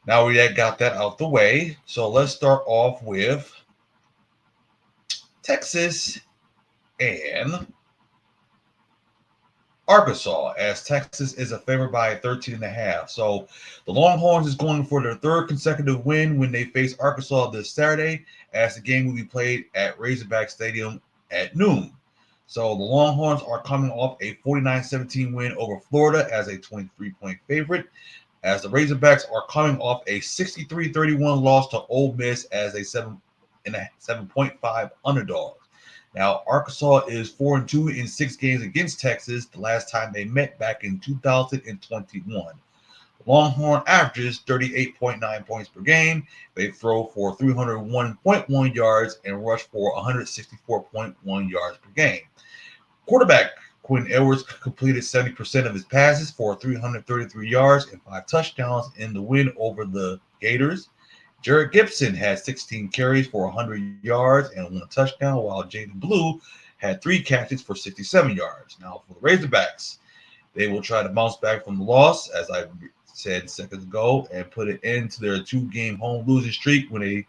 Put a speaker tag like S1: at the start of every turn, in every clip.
S1: Now we got that out the way. So let's start off with Texas and Arkansas, as Texas is a favorite by 13 and a half. So the Longhorns is going for their third consecutive win when they face Arkansas this Saturday, as the game will be played at Razorback Stadium at noon. So the Longhorns are coming off a 49-17 win over Florida as a 23-point favorite, as the Razorbacks are coming off a 63-31 loss to Ole Miss as a 7.5 underdog. Now, Arkansas is 4-2 in 6 games against Texas, the last time they met back in 2021. The Longhorn averages 38.9 points per game. They throw for 301.1 yards and rush for 164.1 yards per game. Quarterback Quinn Edwards completed 70% of his passes for 333 yards and 5 touchdowns in the win over the Gators. Jared Gibson had 16 carries for 100 yards and 1 touchdown, while Jaden Blue had 3 catches for 67 yards. Now, for the Razorbacks, they will try to bounce back from the loss, as I said seconds ago, and put it into their 2-game home losing streak when they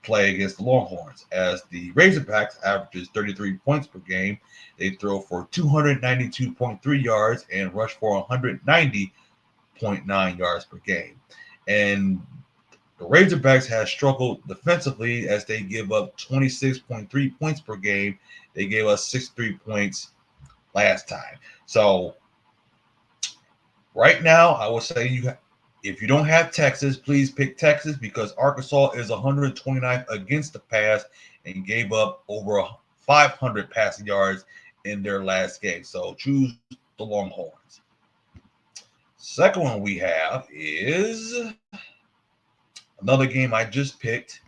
S1: play against the Longhorns. As the Razorbacks averages 33 points per game, they throw for 292.3 yards and rush for 190.9 yards per game. And the Razorbacks have struggled defensively as they give up 26.3 points per game. They gave us 63 points last time. So right now, I would say if you don't have Texas, please pick Texas, because Arkansas is 129th against the pass and gave up over 500 passing yards in their last game. So choose the Longhorns. Second one we have is another game I just picked.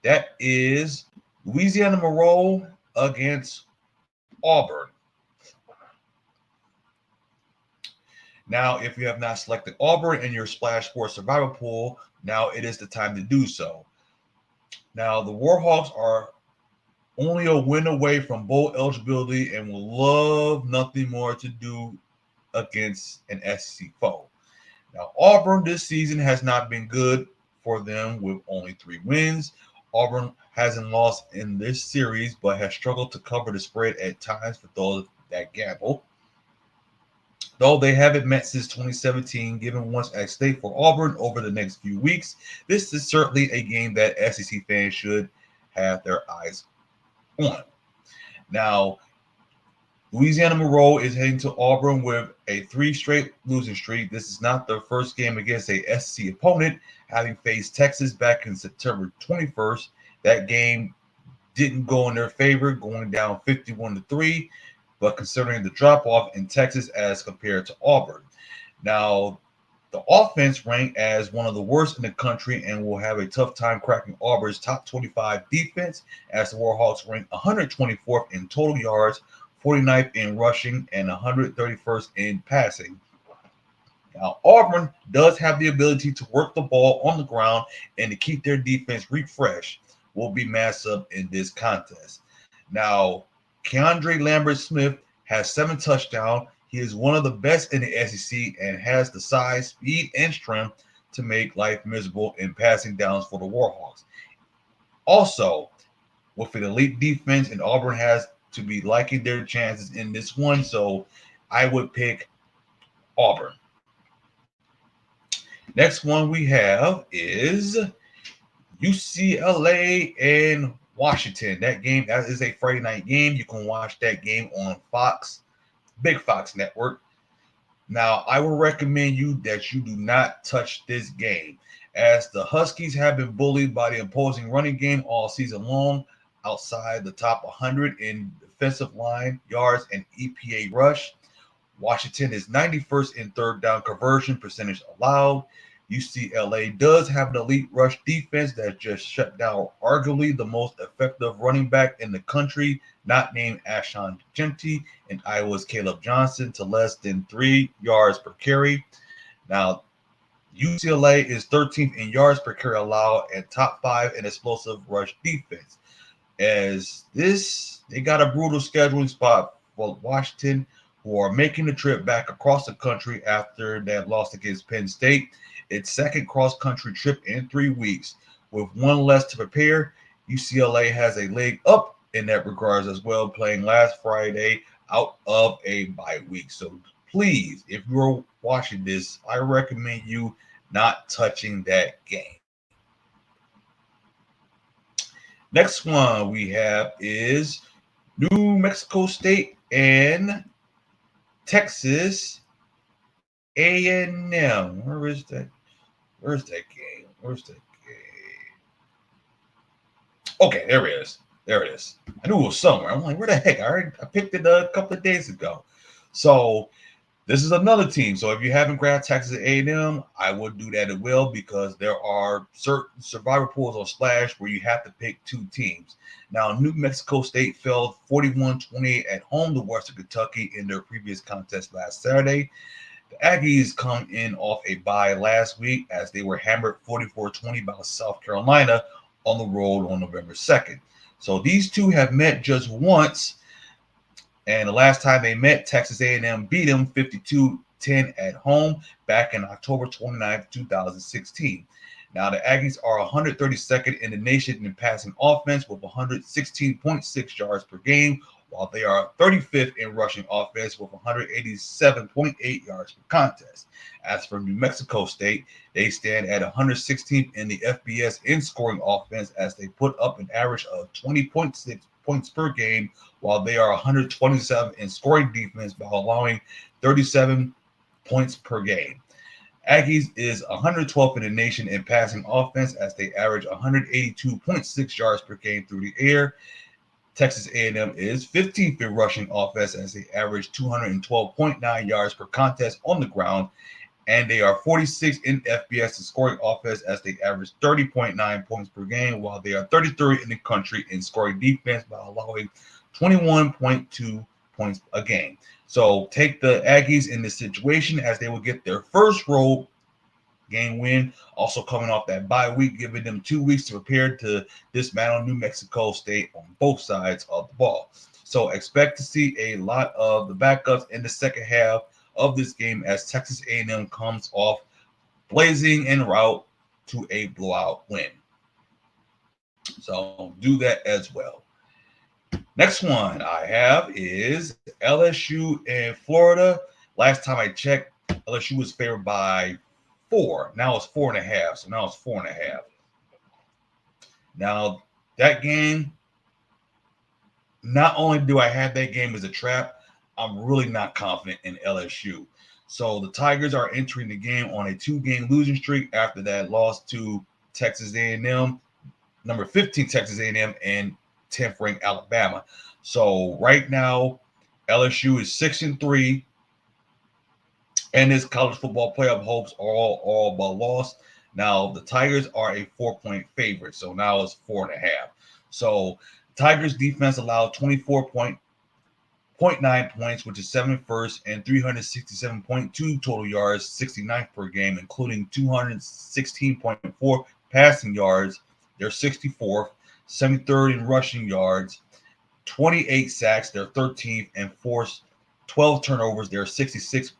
S1: That is Louisiana-Monroe against Auburn. Now, if you have not selected Auburn in your Splash Sports Survival Pool, now it is the time to do so. Now, the Warhawks are only a win away from bowl eligibility and will love nothing more to do against an SEC foe. Now, Auburn this season has not been good for them with only 3 wins. Auburn hasn't lost in this series, but has struggled to cover the spread at times for those that gamble. Though they haven't met since 2017, given once at stake for Auburn over the next few weeks, this is certainly a game that SEC fans should have their eyes on. Now, Louisiana-Monroe is heading to Auburn with a 3 straight losing streak. This is not their first game against a SEC opponent, having faced Texas back in September 21st. That game didn't go in their favor, going down 51-3, but considering the drop-off in Texas as compared to Auburn. Now, the offense ranked as one of the worst in the country and will have a tough time cracking Auburn's top 25 defense, as the Warhawks rank 124th in total yards, 49th in rushing, and 131st in passing. Now, Auburn does have the ability to work the ball on the ground and to keep their defense refreshed. Will be massed up in this contest. Now, Keandre Lambert-Smith has 7 touchdowns. He is one of the best in the SEC and has the size, speed, and strength to make life miserable in passing downs for the Warhawks. Also, with an elite defense, and Auburn has to be liking their chances in this one, so I would pick Auburn. Next one we have is UCLA and Washington. That is a Friday night game. You can watch that game on Fox, Big Fox Network. Now, I will recommend you that you do not touch this game, as the Huskies have been bullied by the opposing running game all season long, outside the top 100 in defensive line yards and EPA rush. Washington is 91st in third down conversion percentage allowed. UCLA does have an elite rush defense that just shut down arguably the most effective running back in the country, not named Ashon Jeanty, and Iowa's Caleb Johnson to less than 3 yards per carry. Now, UCLA is 13th in yards per carry allowed and top 5 in explosive rush defense. As this, they got a brutal scheduling spot for Washington, who are making the trip back across the country after that loss against Penn State. Its second cross-country trip in 3 weeks. With one less to prepare, UCLA has a leg up in that regards as well, playing last Friday out of a bye week. So please, if you're watching this, I recommend you not touching that game. Next one we have is New Mexico State and Texas A&M. Where is that? Where's that game? Where's that game? Okay, there it is. There it is. I knew it was somewhere. I'm like, where the heck? I picked it a couple of days ago. So this is another team. So if you haven't grabbed Texas A&M, I would do that as well because there are certain survivor pools on Splash where you have to pick two teams. Now, New Mexico State fell 41-28 at home to Western Kentucky in their previous contest last Saturday. The Aggies come in off a bye last week as they were hammered 44-20 by South Carolina on the road on November 2nd. So these two have met just once, and the last time they met, Texas A&M beat them 52-10 at home back in October 29th, 2016. Now, the Aggies are 132nd in the nation in passing offense with 116.6 yards per game, while they are 35th in rushing offense with 187.8 yards per contest. As for New Mexico State, they stand at 116th in the FBS in scoring offense as they put up an average of 20.6 points per game, while they are 127 in scoring defense by allowing 37 points per game. Aggies is 112th in the nation in passing offense as they average 182.6 yards per game through the air. Texas A&M is 15th in rushing offense as they average 212.9 yards per contest on the ground, and they are 46th in FBS in scoring offense as they average 30.9 points per game, while they are 33rd in the country in scoring defense by allowing 21.2 points a game. So take the Aggies in this situation as they will get their first road game win, also coming off that bye week, giving them 2 weeks to prepare to dismantle New Mexico State on both sides of the ball. So expect to see a lot of the backups in the second half of this game as Texas A&M comes off blazing en route to a blowout win. So do that as well. Next one I have is LSU and Florida. Last time I checked, LSU was favored by 4. Now it's 4.5. So now it's 4.5. Now that game, not only do I have that game as a trap, I'm really not confident in LSU. So the Tigers are entering the game on a 2-game losing streak after that loss to Texas A&M, number 15 Texas A&M, and 10th ranked Alabama. So right now, LSU is 6-3, and his college football playoff hopes are all but lost. Now the Tigers are a 4-point favorite, so now it's 4.5. So Tigers defense allowed 24.9 points, which is 71st, and 367.2 total yards, 69th per game, including 216.4 passing yards. They're 64th, 73rd in rushing yards, 28 sacks. They're 13th, and forced 12 turnovers. They're 66th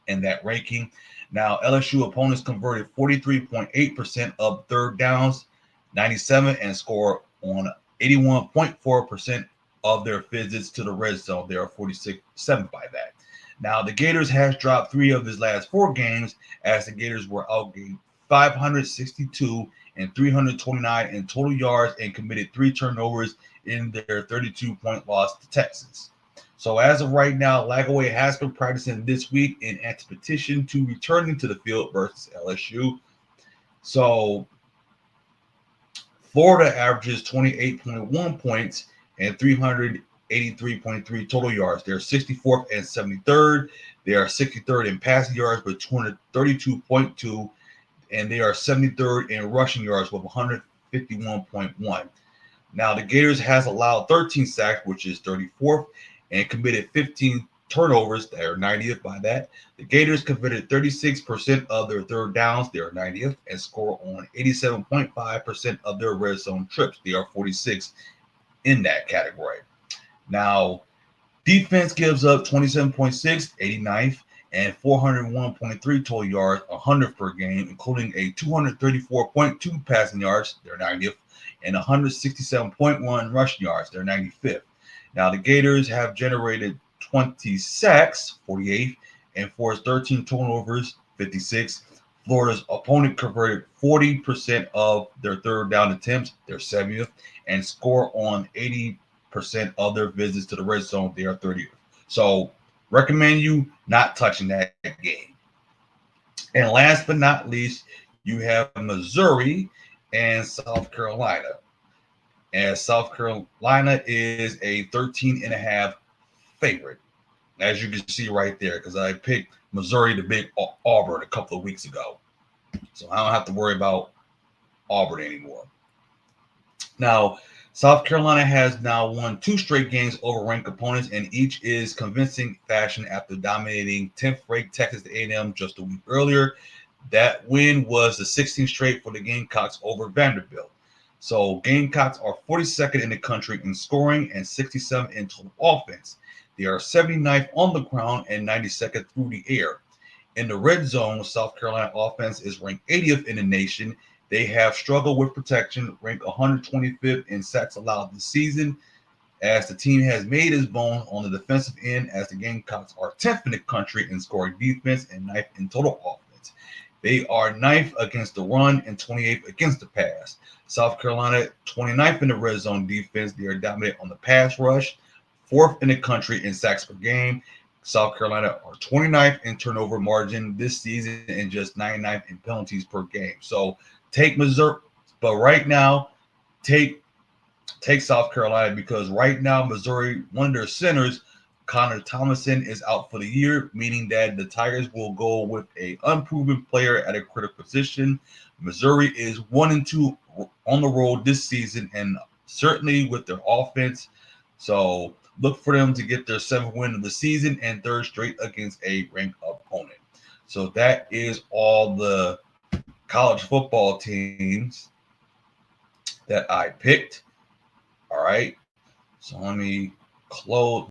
S1: in that ranking. Now, LSU opponents converted 43.8% of third downs, 97, and score on 81.4% of their visits to the red zone. They are 46-7 by that. Now, the Gators has dropped 3 of his last 4 games as the Gators were outgained 562 and 329 in total yards and committed 3 turnovers in their 32-point loss to Texas. So as of right now, Lagaway has been practicing this week in anticipation to returning to the field versus LSU. So Florida averages 28.1 points and 383.3 total yards. They're 64th and 73rd. They are 63rd in passing yards with 232.2, and they are 73rd in rushing yards with 151.1. Now, the Gators has allowed 13 sacks, which is 34th, and committed 15 turnovers. They are 90th by that. The Gators converted 36% of their third downs. They are 90th, and score on 87.5% of their red zone trips. They are 46th in that category. Now, Defense gives up 27.6, 89th, and 401.3 total yards, 100th per game, including a 234.2 passing yards, they're 90th, and 167.1 rushing yards, they're 95th. Now, the Gators have generated 20 sacks, 48th, and forced 13 turnovers, 56th. Florida's opponent converted 40% of their third down attempts, they're 70th, and score on 80% of their visits to the red zone, they are 30th. So, recommend you not touching that game. And last but not least, you have Missouri and South Carolina. And South Carolina is a 13.5 favorite, as you can see right there, because I picked Missouri to beat Auburn a couple of weeks ago. So I don't have to worry about Auburn anymore. Now, South Carolina has now won 2 straight games over ranked opponents, and each is convincing fashion after dominating 10th-ranked Texas A&M just a week earlier. That win was the 16th straight for the Gamecocks over Vanderbilt. So Gamecocks are 42nd in the country in scoring and 67th in total offense. They are 79th on the ground and 92nd through the air. In the red zone, South Carolina offense is ranked 80th in the nation. They have struggled with protection, ranked 125th in sacks allowed this season, as the team has made its bones on the defensive end, as the Gamecocks are 10th in the country in scoring defense and 9th in total offense. They are 9th against the run and 28th against the pass. South Carolina, 29th in the red zone defense. They are dominant on the pass rush, 4th in the country in sacks per game. South Carolina are 29th in turnover margin this season and just 99th in penalties per game. So take Missouri, but right now, take South Carolina, because right now Missouri, one of their centers, Connor Thomason, is out for the year, meaning that the Tigers will go with a unproven player at a critical position. Missouri is 1-2 on the road this season, and certainly with their offense. So look for them to get their 7th win of the season and 3rd straight against a ranked opponent. So that is all the college football teams that I picked. All right. So let me close.